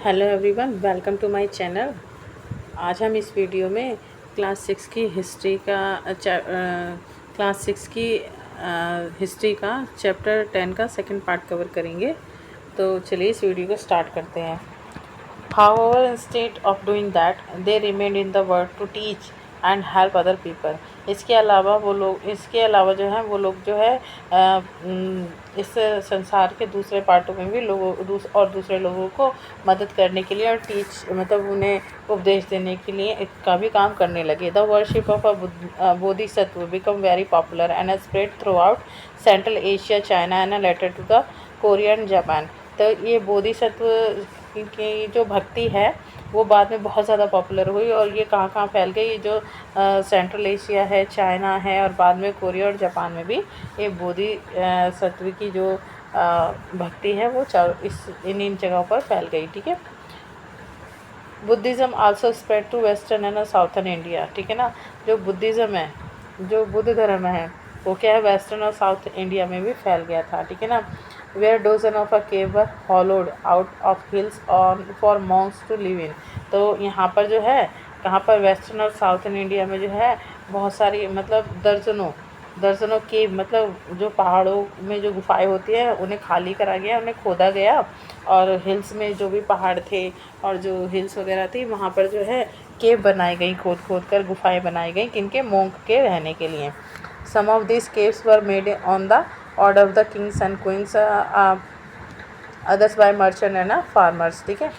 Hello everyone, welcome to my channel. आज हम इस वीडियो में क्लास सिक्स की हिस्ट्री का हिस्ट्री का चैप्टर 10 का सेकंड पार्ट कवर करेंगे। तो चलिए इस वीडियो को स्टार्ट करते हैं। However, instead of doing that, they remained in the world to teach and help other people. इसके अलावा जो है वो लोग जो है इस संसार के दूसरे पार्टों में भी दूसरे लोगों को मदद करने के लिए और टीच मतलब उन्हें उपदेश देने के लिए का भी काम करने लगे। The worship of a Bodhisattva become very popular and spread throughout central Asia, China and later to the Korea and Japan. तो ये बोधिसत्व की जो भक्ति है वो बाद में बहुत ज़्यादा पॉपुलर हुई और ये कहाँ कहाँ फैल गई। ये जो सेंट्रल एशिया है, चाइना है और बाद में कोरिया और जापान में भी ये बोधि सत्व की जो भक्ति है वो इन जगहों पर फैल गई। ठीक है। Buddhism also spread to western and southern India. ठीक है ना। जो बुद्धिज़्म है, जो बुद्ध धर्म है, वो क्या है, वेस्टर्न और साउथ इंडिया में भी फैल गया था। ठीक है ना। Where dozen of a cave were hollowed out of hills on for monks to live in. तो यहाँ पर जो है, कहाँ पर, वेस्टर्न और साउथर्न इंडिया में जो है बहुत सारी मतलब दर्जनों केव मतलब जो पहाड़ों में जो गुफाएं होती हैं उन्हें खाली करा गया, उन्हें खोदा गया और हिल्स में जो भी पहाड़ थे और जो हिल्स वगैरह थी वहाँ पर जो है केव बनाई गई, खोद खोद कर गुफाएं बनाई गई किनके, मोंक के रहने के लिए। Some of this caves were made on the order of the kings and queens, others by merchant and farmers. ठीक है।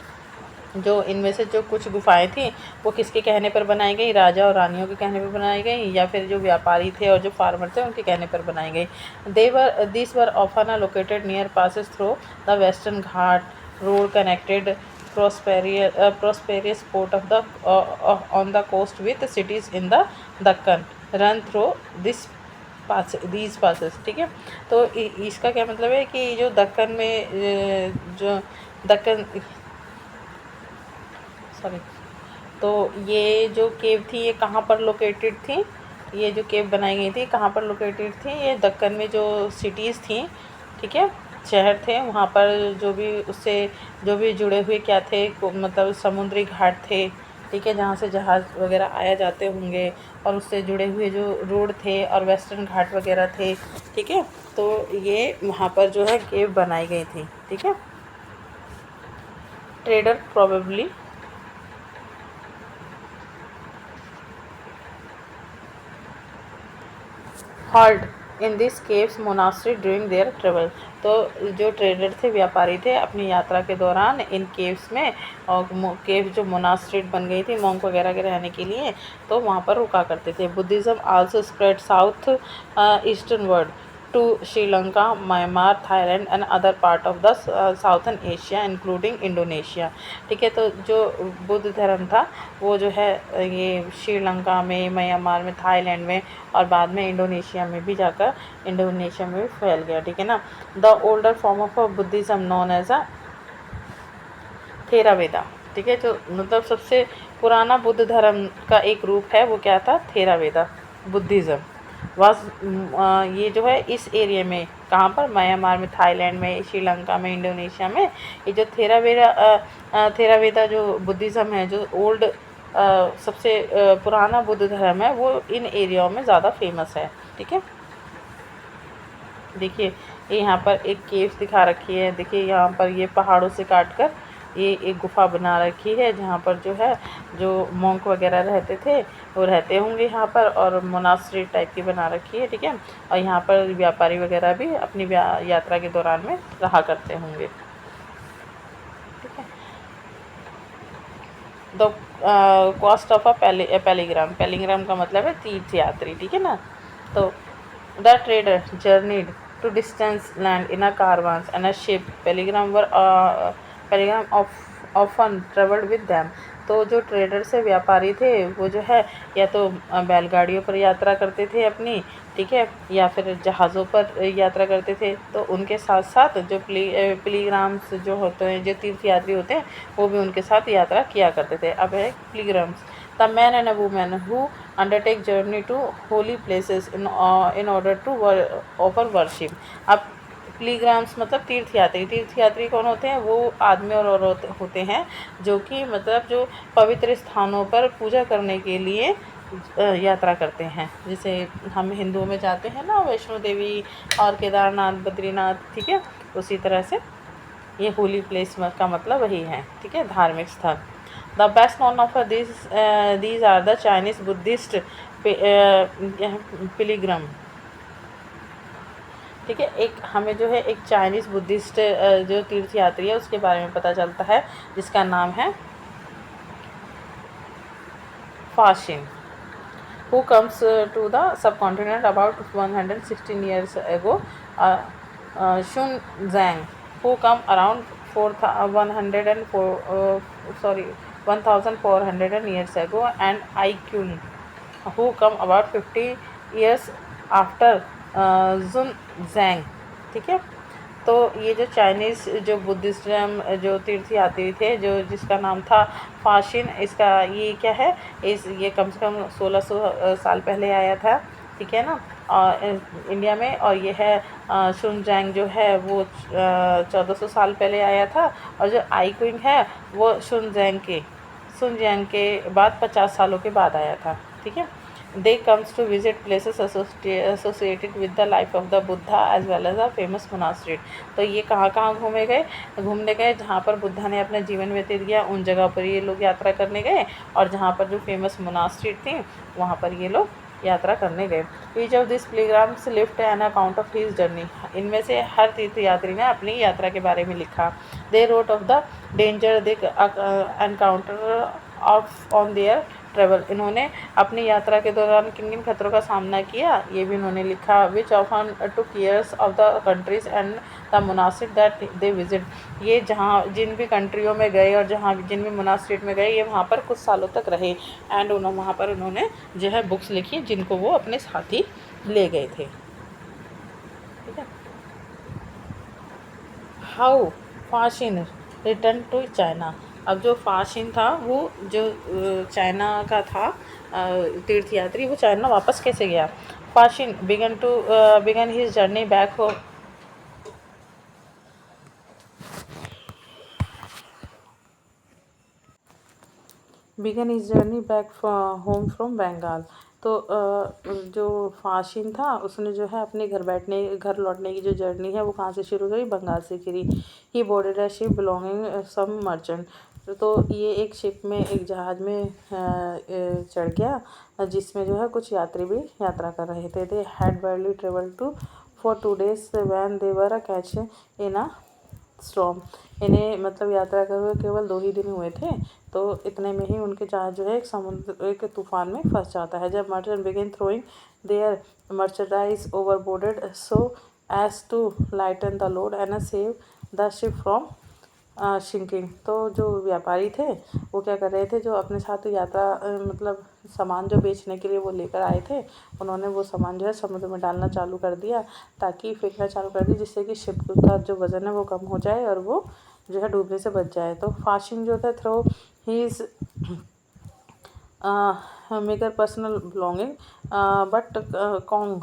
जो इनमें से जो कुछ गुफाएं थी वो किसके कहने पर बनाई गई, राजा और रानियों के कहने पर बनाई गई या फिर जो व्यापारी थे और जो फार्मर थे उनके कहने पर बनाई गई। This were often located near passes through the western Ghat road connected prosperous port of the on the coast with cities in the Deccan run through these passes। ठीक है। तो इसका क्या मतलब है कि जो दक्कन में जो दक्कन सॉरी तो ये जो केव थी ये कहाँ पर लोकेटेड थी, ये जो केव बनाई गई थी कहाँ पर लोकेटेड थी, ये दक्कन में जो सिटीज़ थी, ठीक है, शहर थे, वहाँ पर जो भी जुड़े हुए क्या थे, मतलब समुद्री घाट थे। ठीक है। जहाँ से जहाज़ वगैरह आया जाते होंगे और उससे जुड़े हुए जो रोड थे और वेस्टर्न घाट वगैरह थे। ठीक है। तो ये वहाँ पर जो है केव बनाई गई थी। ठीक है। Trader probably halt in this caves monastery during their travel. तो जो ट्रेडर थे, व्यापारी थे, अपनी यात्रा के दौरान इन केव्स में, और केव जो मोनास्ट्री बन गई थी मोंक वगैरह के रहने के लिए, तो वहाँ पर रुका करते थे। Buddhism also spread south eastern world to Sri Lanka, Myanmar, Thailand and other part of the southern Asia including Indonesia. ठीक है। तो जो बुद्ध धर्म था वो जो है ये श्रीलंका में, म्यांमार में, थाईलैंड में और बाद में इंडोनेशिया में भी जाकर इंडोनेशिया में भी फैल गया। ठीक है ना। The older form of Buddhism known as a Theravada. ठीक है। जो मतलब सबसे पुराना बुद्ध धर्म का एक रूप है वो क्या था, थेरावेदा बुद्धिज़्म। ये जो है इस एरिया में, कहाँ पर, म्यांमार में, थाईलैंड में, श्रीलंका में, इंडोनेशिया में, ये जो थेरावेदा जो बुद्धिज़्म है, जो ओल्ड सबसे पुराना बुद्ध धर्म है, वो इन एरियाओं में ज़्यादा फेमस है। ठीक है। देखिए ये यहाँ पर एक केव दिखा रखी है। देखिए यहाँ पर ये पहाड़ों से काट कर ये एक गुफा बना रखी है जहाँ पर जो है जो मोंक वगैरह रहते थे वो रहते होंगे यहाँ पर, और मोनास्ट्री टाइप की बना रखी है। ठीक है। और यहाँ पर व्यापारी वगैरह भी अपनी यात्रा के दौरान में रहा करते होंगे। ठीक है। The cost of a pilgrim का मतलब है तीर्थ यात्री। ठीक है ना। तो the trader journeyed to distance land in a caravans and a ship, pilgrim often travelled with them. तो जो ट्रेडर से व्यापारी थे वो जो है या तो बैलगाड़ियों पर यात्रा करते थे अपनी, ठीक है, या फिर जहाज़ों पर यात्रा करते थे। तो उनके साथ साथ जो पिलीग्राम्स जो होते हैं, जो तीर्थ यात्री होते हैं, वो भी उनके साथ यात्रा किया करते थे। अब है pilgrims, the man and a woman who undertake journey to holy places in order to offer worship। अब प्लीग्राम्स मतलब तीर्थयात्री। तीर्थयात्री कौन होते हैं? वो आदमी और औरत होते हैं जो कि मतलब जो पवित्र स्थानों पर पूजा करने के लिए यात्रा करते हैं। जैसे हम हिंदुओं में जाते हैं ना, वैष्णो देवी और केदारनाथ, बद्रीनाथ, ठीक है, उसी तरह से ये होली प्लेस का मतलब वही है, ठीक है, धार्मिक स्थल। The best known of these are the Chinese Buddhist pilgrim, ठीक है। एक हमें जो है एक चाइनीज़ बुद्धिस्ट जो तीर्थयात्री है उसके बारे में पता चलता है, जिसका नाम है फाशिन, who comes to the subcontinent about 116 years ago. Shun Zhang, who come around 1400 years ago, and I Kyung, who come about 50 years after Zun Zhang, ठीक है। तो ये जो चाइनीज़ जो बुद्धिज़्म जो तीर्थयात्री थे, जो जिसका नाम था फाशिन, इसका ये क्या है, ये कम से कम 1600 साल पहले आया था, ठीक है ना, इंडिया में। और ये है शुनजैंग जो है वो 1400 साल पहले आया था। और जो आई क्विंग है वो शुनजैंग के बाद 50 सालों के बाद आया था, ठीक है। They comes to visit places associated with the life of the Buddha as well as a famous monastery. तो ये कहाँ कहाँ घूमने गए जहाँ पर बुद्धा ने अपना जीवन व्यतीत किया, उन जगह पर ये लोग यात्रा करने गए। और जहाँ पर जो फेमस मोनास्ट्री थी वहाँ पर ये लोग यात्रा करने गए। Each of this pilgrims lived an account of his journey. इनमें से हर तीर्थयात्री ने अपनी यात्रा के बारे में लिखा। They wrote of the danger they encounter of on their travel. इन्होंने अपनी यात्रा के दौरान किन किन खतरों का सामना किया ये भी इन्होंने लिखा। Which often took years of the countries and the monastery that they visit. ये जहाँ जिन भी कंट्रियों में गए और जहाँ जिन भी मोनास्ट्री में गए, ये वहाँ पर कुछ सालों तक रहे। एंड वहाँ पर उन्होंने जो है बुक्स लिखी जिनको वो अपने साथ ही ले गए थे, ठीक है। How Faxian return to China. अब जो फाशिन था वो जो चाइना का था तीर्थयात्री, वो चाइना वापस कैसे गया। Faxian began his journey back home home from Bengal. तो जो फाशिन था उसने जो है अपने घर लौटने की जो जर्नी है वो कहाँ से शुरू करी, बंगाल से करी। He boarded a ship belonging some merchant. तो ये एक शिप में, एक जहाज़ में चढ़ गया जिसमें जो है कुछ यात्री भी यात्रा कर रहे थे। They had barely traveled to for 2 days when they were catch in a storm. इन्हें मतलब यात्रा कर हुए केवल 2 ही दिन हुए थे, तो इतने में ही उनके जहाज जो है एक तूफान में फंस जाता है। जब merchant begin throwing their merchandise overboarded so as to lighten the load and save the ship from sinking. तो जो व्यापारी थे वो क्या कर रहे थे, जो अपने साथ यात्रा मतलब सामान जो बेचने के लिए वो लेकर आए थे, उन्होंने वो सामान जो है समुद्र में डालना चालू कर दिया, ताकि फेंकना चालू कर दिया, जिससे कि शिप का जो वज़न है वो कम हो जाए और वो जो है डूबने से बच जाए। तो फाशिंग जो था through he is maker personal belonging but कॉन्ग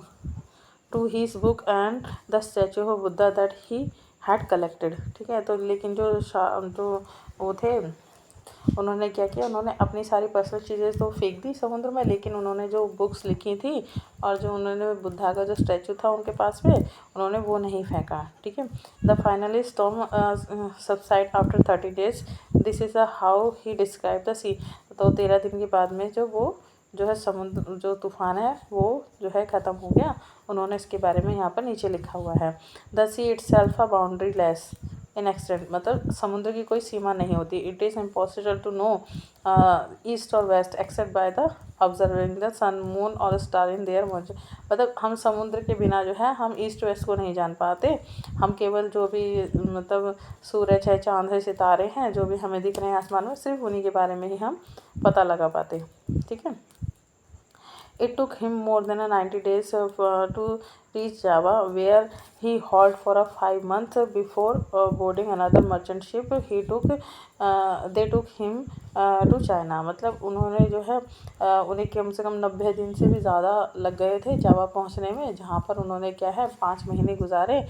to his book and the statue of Buddha that he had collected, ठीक है। तो लेकिन जो वो थे उन्होंने क्या किया, उन्होंने अपनी सारी पर्सनल चीज़ें तो फेंक दी समुद्र में, लेकिन उन्होंने जो बुक्स लिखी थी और जो उन्होंने बुद्धा का जो स्टैचू था उनके पास में, उन्होंने वो नहीं फेंका, ठीक है। The finally storm subside after 30 days। This is how he describe the sea. तो 13 दिन के बाद में जो है समुद्र जो तूफ़ान है वो जो है ख़त्म हो गया। उन्होंने इसके बारे में यहाँ पर नीचे लिखा हुआ है। The sea itself a boundary less in extent. मतलब समुद्र की कोई सीमा नहीं होती। It is impossible to know east और west except by the observing the sun moon और स्टार इन देयर मर्ज। मतलब हम समुद्र के बिना जो है हम ईस्ट वेस्ट को नहीं जान पाते। हम केवल जो भी मतलब सूरज है, चाँद है, सितारे हैं, जो भी हमें दिख रहे हैं आसमान में, सिर्फ उन्हीं के बारे में ही हम पता लगा पाते, ठीक है। It took him more than 90 days to reach Java, where he halted for 5 months before boarding another merchant ship. They took him to China. मतलब उन्होंने जो है उन्हें कम से कम 90 दिन से भी ज़्यादा लग गए थे जावा पहुंचने में, जहां पर उन्होंने क्या है 5 महीने गुजारे।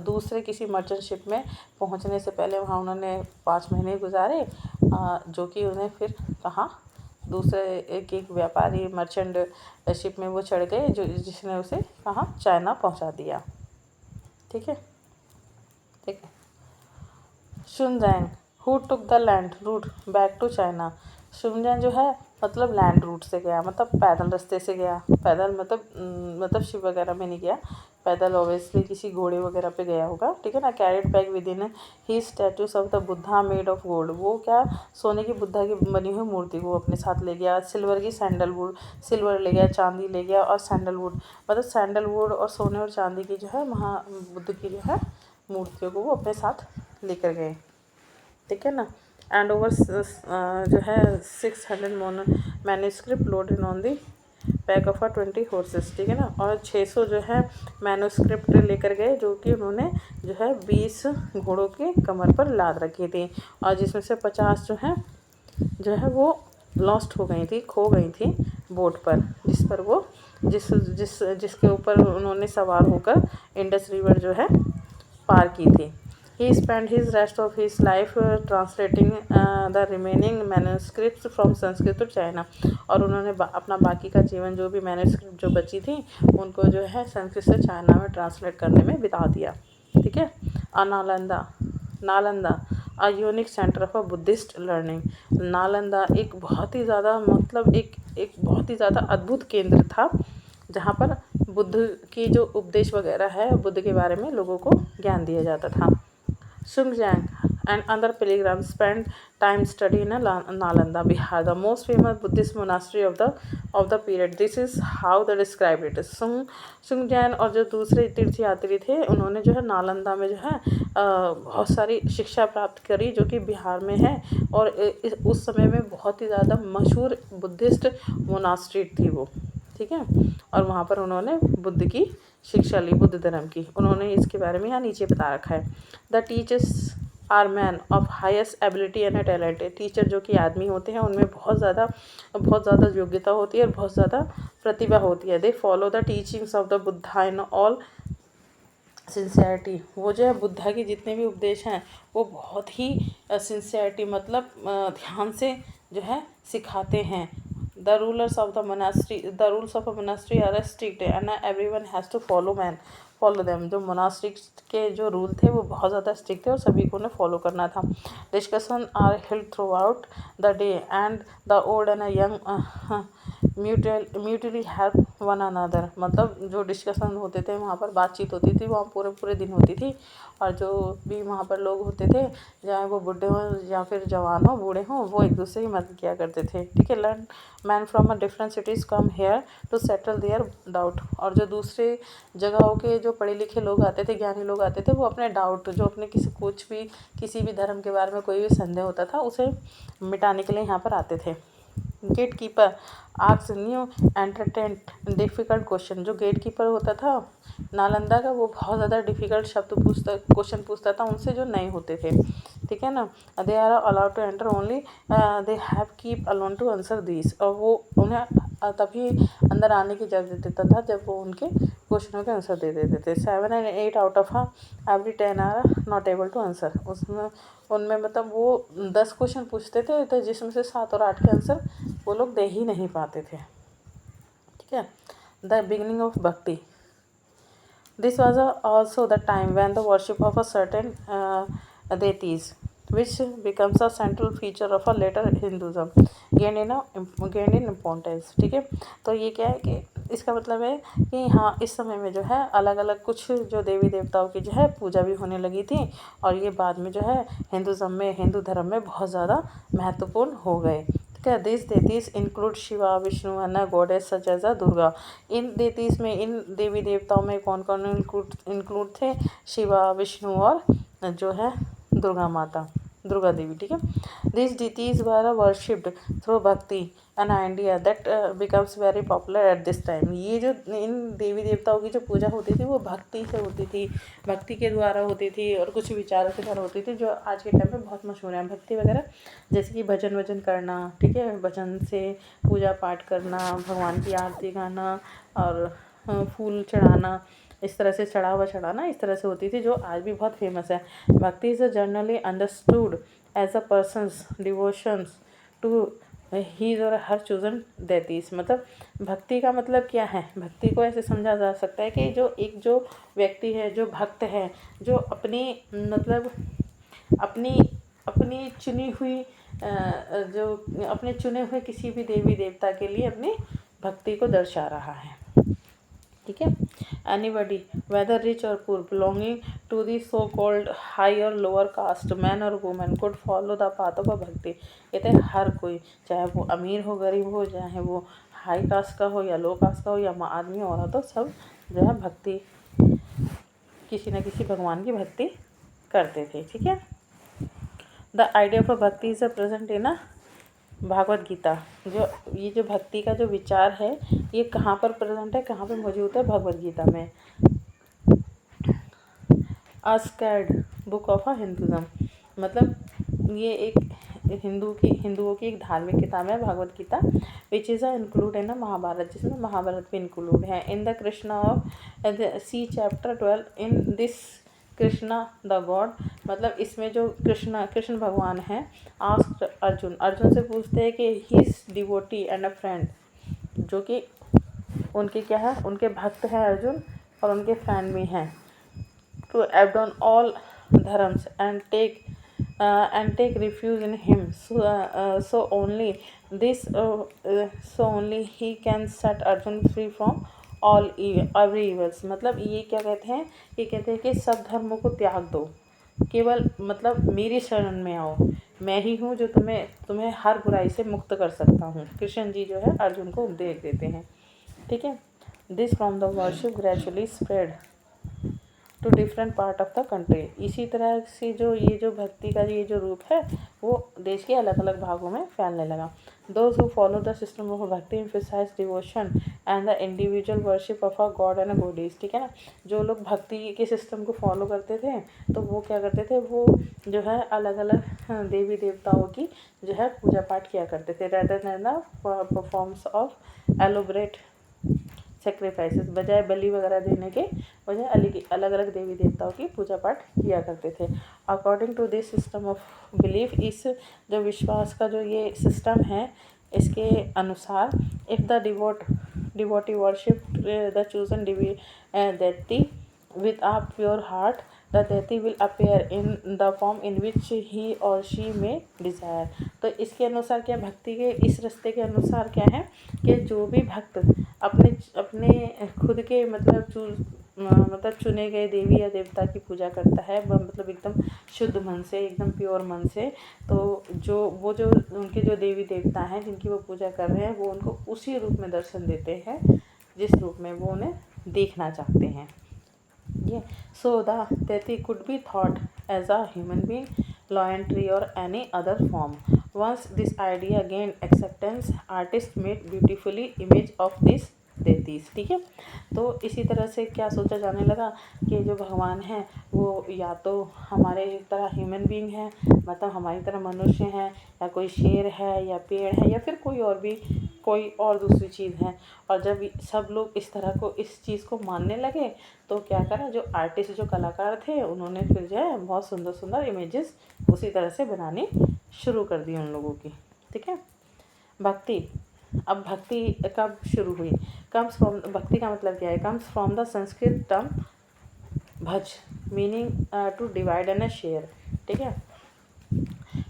दूसरे किसी मर्चेंट शिप में पहुंचने से पहले वहां उन्होंने 5 महीने गुजारे, जो कि उन्हें फिर कहाँ दूसरे एक व्यापारी मर्चेंट शिप में वो चढ़ गए, जो जिसने उसे कहाँ चाइना पहुंचा दिया। ठीक है, ठीक है। Xuanzang who took the land route back to China. Xuanzang जो है मतलब लैंड रूट से गया, मतलब पैदल रास्ते से गया। पैदल मतलब शिप वगैरह में नहीं गया, पैदल ऑब्वियसली किसी घोड़े वगैरह पे गया होगा। ठीक है ना। Carried bag with in he statues of the Buddha made of gold. वो क्या सोने की बुद्धा की बनी हुई मूर्ति को अपने साथ ले गया। सिल्वर की सैंडलवुड, सिल्वर ले गया, चांदी ले गया और सैंडलवुड मतलब सैंडलवुड और सोने और चांदी की जो है बुद्ध की जो है मूर्तियों को वो अपने साथ लेकर गए। ठीक है ना। एंड ओवर जो है 600 manuscript loaded on the back of 20 horses. ठीक है ना। और 600 जो है मैन्यूस्क्रिप्ट लेकर गए, जो कि उन्होंने जो है 20 घोड़ों के कमर पर लाद रखी थी, और जिसमें से 50 जो है वो लॉस्ट हो गई थी, खो गई थी बोट पर, जिस पर वो जिसके ऊपर उन्होंने सवार होकर इंडस रिवर जो है पार की थी। He spent his rest of his life translating the remaining manuscripts from Sanskrit to China। और उन्होंने अपना बाकी का जीवन जो भी मैन्यूस्क्रिप्ट जो बची थी उनको जो है संस्कृत से चाइना में ट्रांसलेट करने में बिता दिया। ठीक है। Nalanda a unique centre of a Buddhist learning. Nalanda एक बहुत ही ज़्यादा मतलब एक बहुत ही ज़्यादा अद्भुत केंद्र था, जहाँ पर बुद्ध की जो उपदेश वगैरह है, बुद्ध के बारे में लोगों को ज्ञान दिया जाता था। Sungjang and other pilgrims spent time studying in Nalanda, Bihar, the most famous Buddhist monastery of the period. This is how they describe it. सुंगजैन और जो दूसरे तीर्थयात्री थे उन्होंने जो है नालंदा में जो है बहुत सारी शिक्षा प्राप्त करी, जो कि बिहार में है, और उस समय में बहुत ही ज़्यादा मशहूर बुद्धिस्ट मोनास्ट्री थी वो। ठीक है। और वहाँ पर उन्होंने बुद्ध की शिक्षा ली, बुद्ध धर्म की। उन्होंने इसके बारे में यहाँ नीचे बता रखा है। The teachers are man of highest ability and talent. Teacher जो कि आदमी होते हैं उनमें बहुत ज़्यादा योग्यता होती है और बहुत ज़्यादा प्रतिभा होती है। They follow the teachings of the Buddha in all sincerity. वो जो है बुद्धा की जितने भी उपदेश हैं वो बहुत ही सिंसियरिटी मतलब ध्यान से जो है सिखाते हैं। The rules of a monastery are strict and everyone has to follow them। जो मोनास्ट्री के जो रूल थे वो बहुत ज़्यादा स्ट्रिक्ट थे और सभी को उन्हें फॉलो करना था। Discussion are held throughout the day and the old and young mutually help one another. मतलब जो डिस्कशन होते थे वहाँ पर बातचीत होती थी, वहाँ पूरे दिन होती थी, और जो भी वहाँ पर लोग होते थे चाहे वो बुढ़े हों या फिर जवान हों बूढ़े हों, वो एक दूसरे की मदद किया करते थे। ठीक है। Learn man from a different cities come here to settle their doubt. और जो दूसरे जगहों के जो पढ़े लिखे लोग आते थे, ज्ञानी लोग आते थे, वो अपने डाउट जो अपने किसी भी धर्म के बारे में कोई भी संदेह होता था उसे मिटाने के लिए यहाँ पर आते थे। Gate keeper asks new entertain difficult question. जो गेट कीपर होता था नालंदा का वो बहुत ज़्यादा डिफ़िकल्ट क्वेश्चन पूछता था उनसे जो नए होते थे। ठीक है ना। They are allowed to enter only they have keep alone to answer this. और वो उन्हें तभी अंदर आने की इजाज़त देता था जब वो उनके क्वेश्चनों के आंसर दे देते थे। 7 and 8 out of every 10 are not able to answer. उनमें मतलब वो 10 क्वेश्चन पूछते थे तो जिसमें से 7 और 8 के आंसर वो लोग दे ही नहीं पाते थे। ठीक है। द बिगिनिंग ऑफ भक्ति। This was also the time when the worship of a certain deities which becomes a central feature of a later Hinduism gained in importance। ठीक है। तो ये क्या है कि इसका मतलब है कि हाँ इस समय में जो है अलग अलग कुछ जो देवी देवताओं की जो है पूजा भी होने लगी थी, और ये बाद में जो है हिंदू धर्म में बहुत ज़्यादा महत्वपूर्ण हो गए। ठीक है। This deities include Shiva Vishnu and goddess such as Durga. इन देतीस में इन देवी देवताओं में कौन इंक्लूड थे? शिवा विष्णु और जो है दुर्गा माता। दुर्गा देवी, ठीक है। This deities were worshipped through bhakti in India that becomes very popular at this time. ये जो इन देवी देवताओं की जो पूजा होती थी वो भक्ति से होती थी, भक्ति के द्वारा होती थी और कुछ विचारों के द्वारा होती थी, जो आज के टाइम में बहुत मशहूर है। भक्ति वगैरह जैसे कि भजन वजन करना, ठीक है, भजन से पूजा पाठ करना, भगवान की आरती गाना और फूल चढ़ाना, इस तरह से चढ़ावा चढ़ाना, इस तरह से होती थी, जो आज भी बहुत फेमस है। Bhakti is generally understood as a person's devotions to his और हर चूजन देतीस। मतलब भक्ति का मतलब क्या है? भक्ति को ऐसे समझा जा सकता है कि जो व्यक्ति है, जो भक्त है, जो अपनी मतलब अपनी अपनी चुनी हुई जो अपने चुने हुए किसी भी देवी देवता के लिए अपनी भक्ति को दर्शा रहा है, ठीक है। एनीबडी वेदर रिच और poor belonging to the so called high और लोअर कास्ट मैन और women could follow the path of bhakti. कहते हैं हर कोई, चाहे वो अमीर हो गरीब हो, चाहे वो हाई कास्ट का हो या लो कास्ट का हो या आदमी औरत हो, सब जो है भक्ति, किसी न किसी भगवान की भक्ति करते थे, ठीक है। द आइडिया ऑफ भक्ति इज अ प्रेजेंट इन अ भागवत गीता। ये जो भक्ति का जो विचार है ये कहाँ पर प्रेजेंट है, कहाँ पर मौजूद है? भगवत गीता में। A sacred book of a Hinduism, मतलब ये एक हिंदुओं की एक धार्मिक किताब है Bhagavad Gita, which is a include है ना महाभारत, जिसमें महाभारत भी इंक्लूड है। In the Krishna of C chapter 12 in this Krishna the god, मतलब इसमें जो कृष्ण भगवान हैं, आस्क्ड अर्जुन से पूछते हैं कि his devotee and a friend, जो कि उनके क्या है, उनके भक्त हैं अर्जुन और उनके फ्रेंड भी हैं, to abandon all dharms and take refuge in him, so only he can set Arjun free from all every evils। मतलब ये क्या कहते हैं, ये कहते हैं कि सब धर्मों को त्याग दो, केवल मतलब मेरी शरण में आओ, मैं ही हूँ जो तुम्हें हर बुराई से मुक्त कर सकता हूँ। कृष्ण जी जो है अर्जुन को उपदेश देते हैं, ठीक है। This from the worship gradually spread to different part of the country. इसी तरह से ये जो भक्ति का ये जो रूप है वो देश के अलग अलग भागों में फैलने लगा। Those who follow the system of bhakti emphasize devotion and the individual worship of a god and a goddess, ठीक है ना। जो लोग भक्ति के सिस्टम को फॉलो करते थे तो वो क्या करते थे, वो जो है अलग अलग देवी देवताओं की जो है पूजा पाठ किया करते थे, rather than the performs of elaborate sacrifices, बजाय बलि वगैरह देने के बजाय अलग अलग देवी देवताओं की पूजा पाठ किया करते थे। According to this system of belief, इस जो विश्वास का जो ये सिस्टम है, इसके अनुसार if the devotee worship the chosen deity with a pure heart, the deity will appear in the form in which he or she may desire। तो इसके अनुसार क्या, भक्ति के इस रास्ते के अनुसार क्या है कि जो भी भक्त अपने खुद के मतलब चुने गए देवी या देवता की पूजा करता है, मतलब एकदम शुद्ध मन से, एकदम प्योर मन से, तो जो उनके जो देवी देवता हैं जिनकी वो पूजा कर रहे हैं, वो उनको उसी रूप में दर्शन देते हैं जिस रूप में वो उन्हें देखना चाहते हैं। ये so the deity could be thought as a human being, lion, tree or any other form। Once this idea gained acceptance, artists made beautifully image of this deities, ठीक है। तो इसी तरह से क्या सोचा जाने लगा कि जो भगवान हैं वो या तो हमारे तरह ह्यूमन बीइंग है, मतलब हमारी तरह मनुष्य हैं, या कोई शेर है या पेड़ है या फिर कोई और दूसरी चीज़ है। और जब सब लोग इस चीज़ को मानने लगे तो क्या करा, जो आर्टिस्ट जो कलाकार थे उन्होंने फिर जो है बहुत सुंदर सुंदर इमेजेस उसी तरह से बनानी शुरू कर दी उन लोगों की, ठीक है। भक्ति, अब भक्ति कब शुरू हुई? भक्ति का मतलब क्या है? Comes from the Sanskrit term bhaj, meaning to divide and share, ठीक है।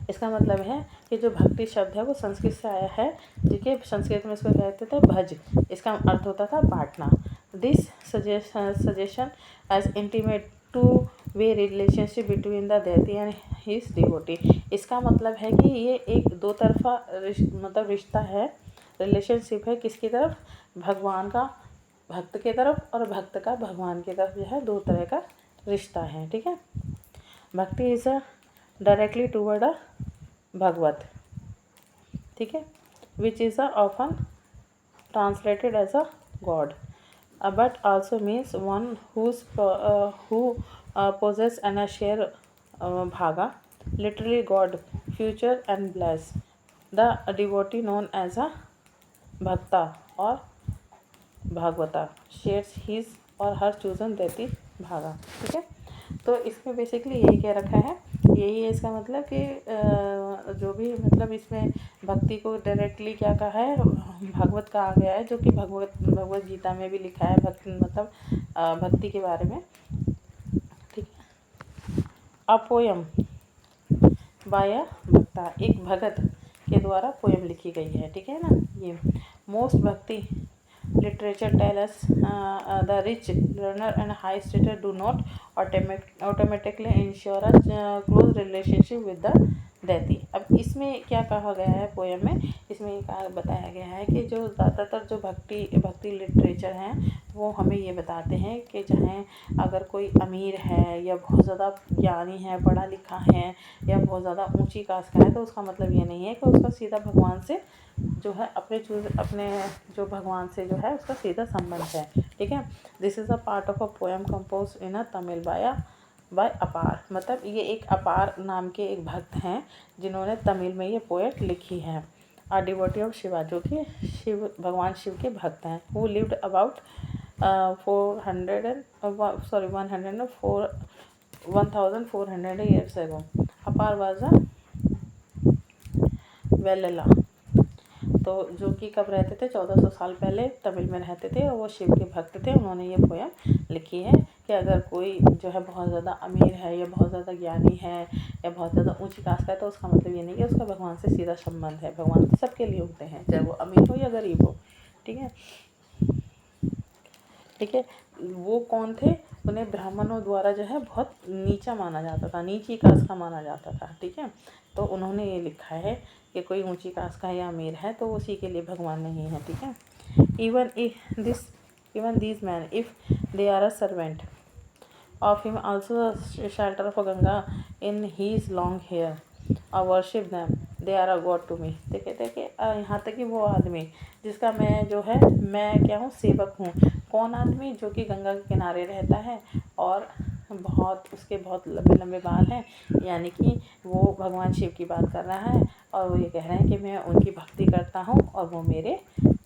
इसका मतलब है कि जो भक्ति शब्द है वो संस्कृत से आया है, ठीक है। संस्कृत में इसको कहते थे भज, इसका अर्थ होता था बांटना। This suggestion as intimate two way relationship between the deity and his devotee. इसका मतलब है कि ये एक दो तरफा मतलब रिश्ता है, रिलेशनशिप है, किसकी तरफ? भगवान का भक्त की तरफ और भक्त का भगवान की तरफ, जो है दो तरह का रिश्ता है, ठीक है। Bhakti is a directly toward अ भगवत, ठीक है, विच is a often translated as a god, but also means one who possess and a share bhaga, literally god, future and bless. The devotee known as a bhakta or Bhagavata shares his और her chosen देती भागा, ठीक है। तो इसमें basically यही कह रखा है, यही है इसका मतलब कि जो भी मतलब इसमें भक्ति को डायरेक्टली क्या कहा है, भागवत का आ गया है, जो कि भगवत गीता में भी लिखा है भक्ति मतलब भक्ति के बारे में, ठीक है। अ पोयम बाय अ भक्ता, एक भगत के द्वारा पोयम लिखी गई है, ठीक है ना। ये मोस्ट भक्ति literature tell us the rich, learner and high status do not automatically ensure a close relationship with the deity। अब इसमें क्या कहा गया है पोयम में, इसमें ये बताया गया है कि जो ज़्यादातर जो भक्ति लिटरेचर हैं वो हमें ये बताते हैं कि चाहे अगर कोई अमीर है या बहुत ज़्यादा ज्ञानी है, पढ़ा लिखा है या बहुत ज़्यादा ऊंची कास्ट का है, तो उसका मतलब ये नहीं है कि उसका सीधा भगवान से जो है अपने जो भगवान से जो है उसका सीधा संबंध है, ठीक है। This is a part of a poem compose in a Tamil by Appar, मतलब ये एक अपार नाम के एक भक्त हैं जिन्होंने तमिल में ये पोएट लिखी है। आ डिवोटी ऑफ शिवा, जो कि भगवान शिव के भक्त हैं, who lived about 1404 years ago। अपार वाज अ वेलला, तो जो कि कब रहते थे, 1400 साल पहले तमिल में रहते थे और वो शिव के भक्त थे। उन्होंने ये पोयम लिखी है कि अगर कोई जो है बहुत ज़्यादा अमीर है या बहुत ज़्यादा ज्ञानी है या बहुत ज़्यादा ऊंची कास्ट का है, तो उसका मतलब ये नहीं कि उसका भगवान से सीधा संबंध है। भगवान तो सबके लिए होते हैं, चाहे वो अमीर हो या गरीब हो, ठीक है, ठीक है। वो कौन थे, उन्हें ब्राह्मणों द्वारा जो है बहुत नीचा माना जाता था, नीची कास्ट का माना जाता था, ठीक है। तो उन्होंने ये लिखा है कि कोई ऊंची कास्ट का या अमीर है तो उसी के लिए भगवान नहीं है, ठीक है। Even these man if they are a servant of him also the shelter of a Ganga in his long hair or worship them, they are a god to me। तो कहते हैं कि यहाँ तक कि वो आदमी जिसका मैं जो है मैं क्या हूँ, सेवक हूँ। कौन आदमी, जो कि गंगा के किनारे रहता है और उसके बहुत लंबे लंबे बाल हैं, यानी कि वो भगवान शिव की बात कर रहा है और वो ये कह रहे हैं कि मैं उनकी भक्ति करता हूँ और वो मेरे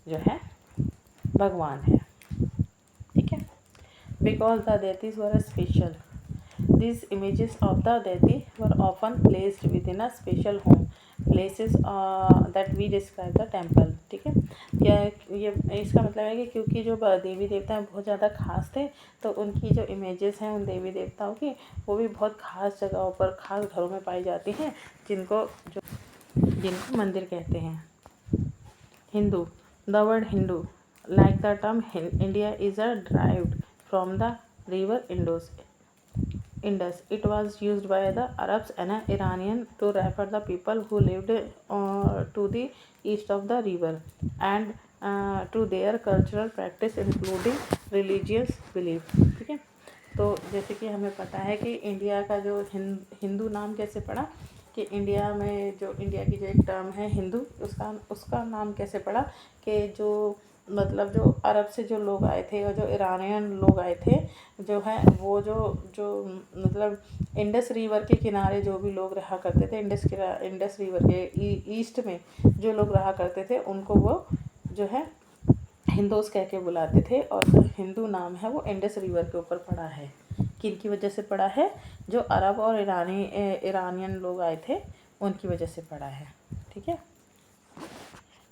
जो है भगवान है, ठीक है। Because the deities were special, these images of the deity were often placed within a special home places that we describe the temple, ठीक है। क्या ये इसका मतलब है कि क्योंकि जो देवी देवता हैं बहुत ज़्यादा खास थे, तो उनकी जो इमेजेस हैं उन देवी देवताओं की वो भी बहुत खास जगहों पर खास घरों में पाई जाती हैं, जिनको मंदिर कहते हैं। Hindu, the word Hindu like the term India is derived from the river Indus। It was used by the Arabs and Iranian to refer the people who lived to the east of the river and to their cultural practice including religious belief, ठीक है। तो जैसे कि हमें पता है कि India का जो हिंदू नाम कैसे पड़ा, कि इंडिया में जो इंडिया की जो एक टर्म है हिंदू, उसका नाम कैसे पड़ा कि जो मतलब जो अरब से जो लोग आए थे और जो ईरानियन लोग आए थे, जो है वो जो मतलब इंडस रिवर के किनारे जो भी लोग रहा करते थे, इंडस रिवर के ईस्ट में जो लोग रहा करते थे, उनको वो जो है हिंदूस कह के बुलाते थे। और जो हिंदू नाम है वो इंडस रिवर के ऊपर पड़ा है। किन की वजह से पड़ा है, जो अरब और ईरानियन लोग आए थे उनकी वजह से पड़ा है, ठीक है।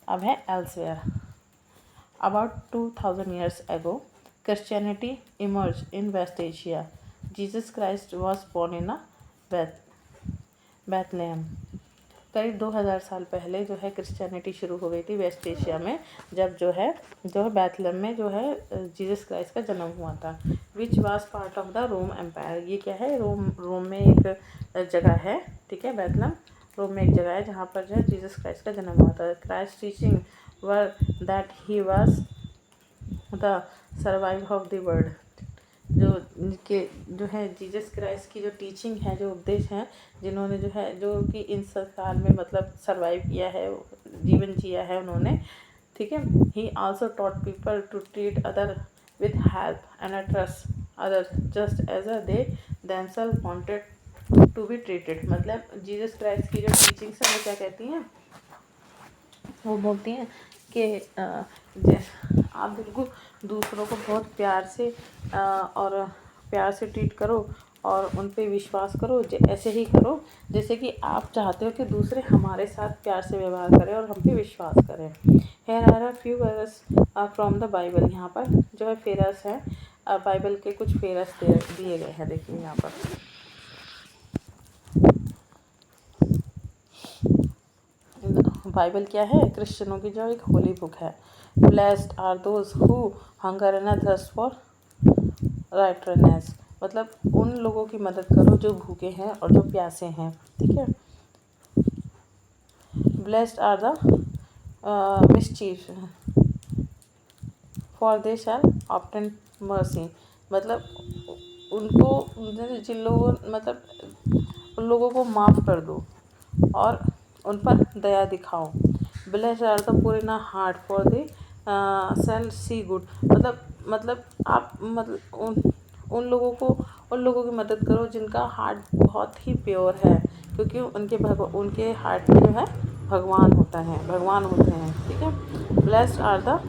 अब है elsewhere. About 2000 years ago, Christianity emerged in West Asia। Jesus Christ was born in a Bethlehem। करीब 2000 साल पहले जो है क्रिश्चियनिटी शुरू हो गई थी वेस्ट एशिया में, जब जो है बैथलहम में जो है जीसस क्राइस्ट का जन्म हुआ था। Which was part of the Rome empire. ये क्या है, रोम में एक जगह है, ठीक है। बैथलहम रोम में एक जगह है जहाँ पर जो है जीसस क्राइस्ट का जन्म हुआ था। Christ teaching were that he was the survive of the world. जो के जो है जीसस क्राइस्ट की जो टीचिंग है, जो उपदेश हैं, जिन्होंने जो है जो कि इस संसार में मतलब सर्वाइव किया है, जीवन जिया है उन्होंने, ठीक है। He also taught people to treat other with help and trust other just as a they themselves wanted to be treated. मतलब जीसस क्राइस्ट की जो टीचिंग्स है वो क्या कहती हैं, वो बोलती हैं कि आप बिल्कुल दूसरों को बहुत प्यार से और प्यार से ट्रीट करो और उन पे विश्वास करो, ऐसे ही करो जैसे कि आप चाहते हो कि दूसरे हमारे साथ प्यार से व्यवहार करें और हम पे विश्वास करें। Here are a few verse from the Bible. यहाँ पर जो है फेरस है, बाइबल के कुछ फेरस दिए गए हैं, देखिए यहाँ पर। बाइबल क्या है, क्रिश्चियनों की जो एक होली बुक है। Blessed are those who hunger and thirst for righteousness. मतलब उन लोगों की मदद करो जो भूखे हैं और जो प्यासे हैं, ठीक है। Blessed are the mischief for they shall obtain mercy. मतलब उनको जिन लोगों मतलब उन लोगों को माफ़ कर दो और उन पर दया दिखाओ। Blessed are the poor in heart for they shall see good. मतलब आप मतलब उन लोगों की मदद करो जिनका हार्ट बहुत ही प्योर है, क्योंकि उनके हार्ट में जो है भगवान होते हैं, ठीक है। Blessed are the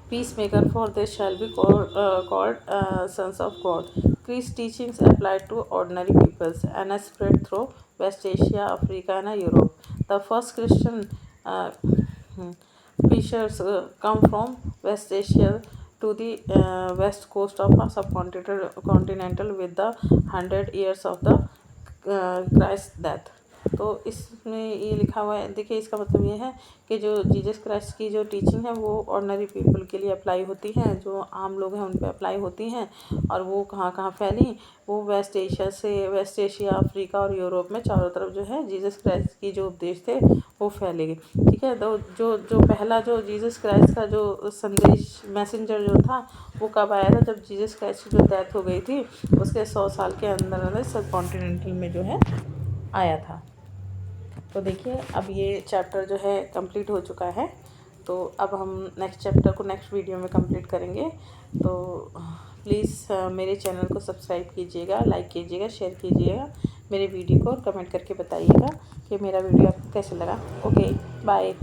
peacemaker, for they shall be called sons of God. Christ's teachings apply to ordinary peoples and are spread through West Asia, Africa, and Europe. The first Christian uh, preachers come from West Asia to the west coast of a subcontinental with the 100 years of the Christ death. तो इसमें ये लिखा हुआ है, देखिए इसका मतलब ये है कि जो जीसस क्राइस्ट की जो टीचिंग है वो ऑर्डिनरी पीपल के लिए अप्लाई होती हैं, जो आम लोग हैं उन पे अप्लाई होती हैं। और वो कहाँ कहाँ फैली, वो वेस्ट एशिया, अफ्रीका और यूरोप में चारों तरफ जो है जीसस क्राइस्ट की जो उपदेश थे वो फैले गए, ठीक है। तो जो पहला जो जीसस क्राइस्ट का जो संदेश मैसेंजर जो था वो कब आया था, जब जीसस क्राइस्ट की जो डेथ हो गई थी उसके 100 साल के अंदर अंदर सब कॉन्टिनेंटल में जो है आया था। तो देखिए अब ये चैप्टर जो है कंप्लीट हो चुका है, तो अब हम नेक्स्ट चैप्टर को नेक्स्ट वीडियो में कंप्लीट करेंगे। तो प्लीज़ मेरे चैनल को सब्सक्राइब कीजिएगा, लाइक कीजिएगा, शेयर कीजिएगा मेरे वीडियो को और कमेंट करके बताइएगा कि मेरा वीडियो आपको कैसे लगा। Okay, bye.